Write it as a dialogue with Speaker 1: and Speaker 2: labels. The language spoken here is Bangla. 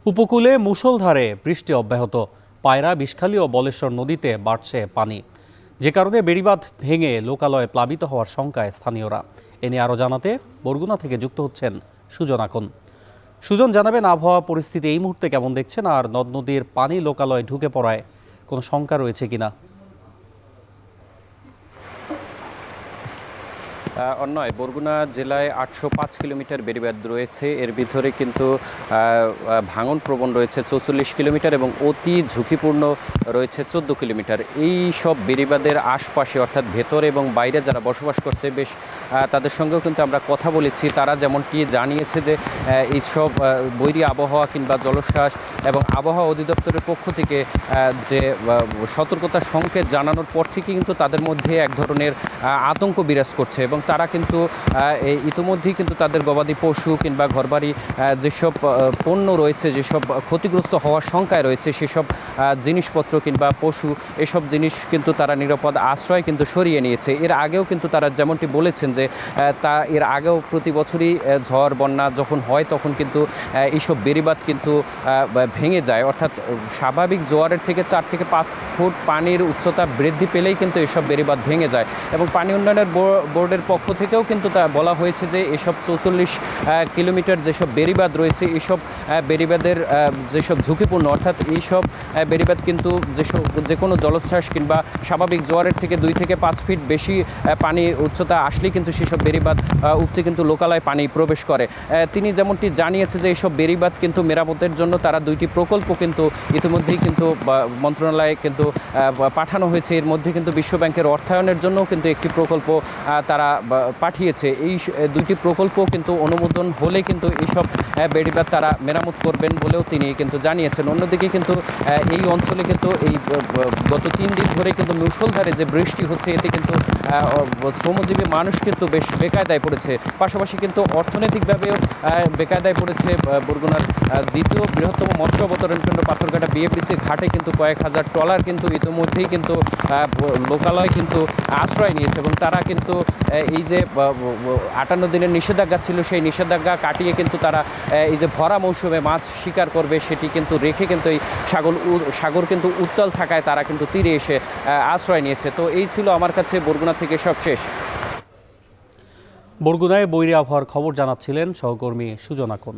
Speaker 1: উপকূলে মুষলধারে বৃষ্টি অব্যাহত। পায়রা, বিষখালী ও বলেশ্বর নদীতে বাড়ছে পানি, যে কারণে বেড়িবাঁধ ভেঙে লোকালয়ে প্লাবিত হওয়ার শঙ্কায় স্থানীয়রা। এ নিয়ে আরও জানাতে বরগুনা থেকে যুক্ত হচ্ছেন সুজন আকন। সুজন, জানাবেন আবহাওয়া পরিস্থিতি এই মুহূর্তে কেমন দেখছেন, আর নদ নদীর পানি লোকালয়ে ঢুকে পড়ায় কোনো শঙ্কা রয়েছে কিনা?
Speaker 2: অন্যয় বরগুনা জেলায় 805 কিলোমিটার বেড়িবাঁধ রয়েছে। এর ভিতরে কিন্তু ভাঙন প্রবণ রয়েছে 44 কিলোমিটার এবং অতি ঝুঁকিপূর্ণ রয়েছে 14 কিলোমিটার। এই সব বেড়িবাঁধের আশপাশে অর্থাৎ ভেতরে এবং বাইরে যারা বসবাস করছে বেশ তাদের সঙ্গেও কিন্তু আমরা কথা বলেছি। তারা যেমনটি জানিয়েছে যে এইসব বৈরী আবহাওয়া কিংবা জলোচ্ছ্বাস এবং আবহাওয়া অধিদপ্তরের পক্ষ থেকে যে সতর্কতার সংকেত জানানোর পর থেকে কিন্তু তাদের মধ্যে এক ধরনের আতঙ্ক বিরাজ করছে এবং তারা কিন্তু ইতিমধ্যেই কিন্তু তাদের গবাদি পশু কিংবা ঘরবাড়ি যেসব পণ্য রয়েছে, যেসব ক্ষতিগ্রস্ত হওয়ার শঙ্কায় রয়েছে, সেসব জিনিসপত্র কিংবা পশু এসব জিনিস কিন্তু তারা নিরাপদ আশ্রয় কিন্তু সরিয়ে নিয়েছে। এর আগেও কিন্তু তারা যেমনটি বলেছেন যে এর আগেও প্রতি বছরই ঝড় বন্যা যখন হয় তখন কিন্তু এইসব বেড়িবাঁধ কিন্তু ভেঙে যায়, অর্থাৎ স্বাভাবিক জোয়ারের থেকে 4 থেকে 5 ফুট পানির উচ্চতা বৃদ্ধি পেলেই কিন্তু এসব বেড়িবাঁধ ভেঙে যায়। এবং পানি উন্নয়নের বোর্ডের পক্ষ থেকেও কিন্তু তা বলা হয়েছে যে এসব 44 কিলোমিটার যেসব বেড়িবাঁধ রয়েছে, এইসব বেড়িবাঁধের যেসব ঝুঁকিপূর্ণ, অর্থাৎ এইসব বেড়িবাঁধ কিন্তু যে কোনো জলোচ্ছ্বাস কিংবা স্বাভাবিক জোয়ারের থেকে 2 থেকে 5 ফিট বেশি পানি উচ্চতা আসলেই কিন্তু সেসব বেড়িবাঁধ উপচে কিন্তু লোকালয়ে পানি প্রবেশ করে। তিনি যেমনটি জানিয়েছে যে এইসব বেড়িবাঁধ কিন্তু মেরামতের জন্য তারা 2টি প্রকল্প কিন্তু ইতিমধ্যেই কিন্তু মন্ত্রণালয়ে কিন্তু পাঠানো হয়েছে। এর মধ্যে কিন্তু বিশ্বব্যাংকের অর্থায়নের জন্য কিন্তু একটি প্রকল্প তারা পাঠিয়েছে। এই 2টি প্রকল্প কিন্তু অনুমোদন হলে কিন্তু এইসব বেড়িবাঁধ তারা মেরামত করবেন বলেও তিনি কিন্তু জানিয়েছেন। অন্যদিকে কিন্তু এই অঞ্চলে কিন্তু এই গত 3 দিন ধরে কিন্তু মুষলধারে যে বৃষ্টি হচ্ছে, এতে কিন্তু শ্রমজীবী মানুষ কিন্তু বেশ বেকায়দায় পড়েছে। পাশাপাশি কিন্তু অর্থনৈতিকভাবেও বেকায়দায় পড়েছে। বরগুনার দ্বিতীয় বৃহত্তম মৎস্য অবতরণ কেন্দ্র পাথরঘাটা বিএফডিসি ঘাটে কিন্তু কয়েক হাজার ট্রলার কিন্তু ইতিমধ্যেই কিন্তু লোকালয় কিন্তু আশ্রয় নিয়েছে এবং তারা কিন্তু এই যে 58 দিনের নিষেধাজ্ঞা ছিল, সেই নিষেধাজ্ঞা কাটিয়ে কিন্তু তারা এই যে ভরা মৌসুমে মাছ শিকার করবে সেটি কিন্তু রেখে কিন্তু এই সাগর কিন্তু উত্তাল থাকায় তারা কিন্তু তীরে এসে আশ্রয় নিয়েছে। তো এই ছিল আমার কাছে বরগুনা থেকে সব শেষ।
Speaker 1: বরগুনায় বৈরী আবহাওয়ার খবর জানাচ্ছিলেন সহকর্মী সুজন আকন।